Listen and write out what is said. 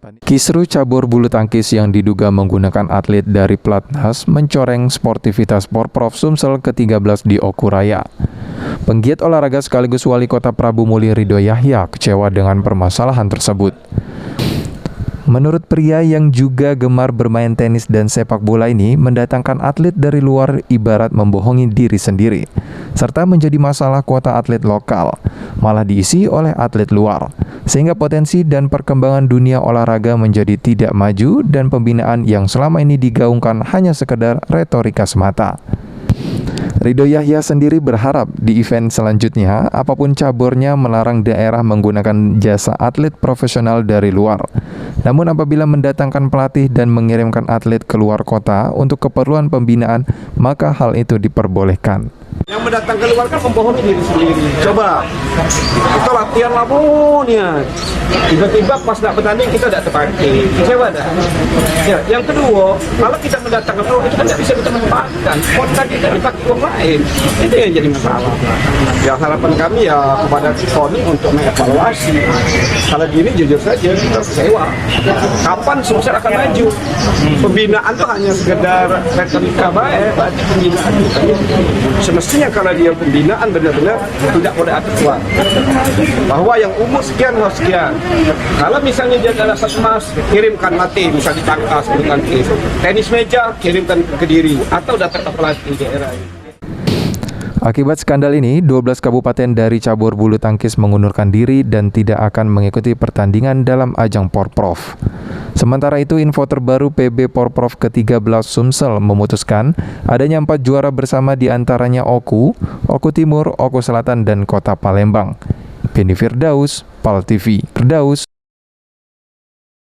Kisru cabur bulu tangkis yang diduga menggunakan atlet dari Platnas mencoreng sportivitas Porprov Sumsel ke-13 di Okuraya. Penggiat olahraga sekaligus Wali Kota Prabu Muli Ridho Yahya kecewa dengan permasalahan tersebut. Menurut pria yang juga gemar bermain tenis dan sepak bola ini, mendatangkan atlet dari luar ibarat membohongi diri sendiri, serta menjadi masalah kuota atlet lokal, malah diisi oleh atlet luar, sehingga potensi dan perkembangan dunia olahraga menjadi tidak maju dan pembinaan yang selama ini digaungkan hanya sekedar retorika semata. Ridho Yahya sendiri berharap di event selanjutnya, apapun caburnya melarang daerah menggunakan jasa atlet profesional dari luar. Namun apabila mendatangkan pelatih dan mengirimkan atlet ke luar kota untuk keperluan pembinaan, maka hal itu diperbolehkan. Yang mendatang keluar kan membohongi diri sendiri. Coba, kita latihan lamonnya, tiba-tiba pas nak bertanding kita tidak terpakai. Kecewa dah. Ya, yang kedua, kalau kita mendatangkan keluar itu kan tidak bisa kita manfaatkan. Kota kita dipakai orang lain, itu yang jadi masalah. Ya harapan kami ya kepada KONI untuk mengevaluasi. Kalau gini jujur saja kita kecewa. Kapan Sumsel akan maju? Pembinaan itu hanya sekedar retorika baik, pembinaan itu. Semestinya kalau dia pembinaan benar-benar tidak boleh ada keluar. Bahwa yang umur sekian harus sekian. Kalau misalnya dia dapat emas, kirimkan latih, misalnya ditangkas, tenis meja, kirimkan ke Kediri atau datang ke pelatih daerah. Akibat skandal ini, 12 kabupaten dari cabur bulu tangkis mengundurkan diri dan tidak akan mengikuti pertandingan dalam ajang Porprov. Sementara itu, info terbaru PB Porprov ke-13 Sumsel memutuskan adanya 4 juara bersama diantaranya Oku Timur, Oku Selatan, dan Kota Palembang. Beni Firdaus, PAL TV, Firdaus.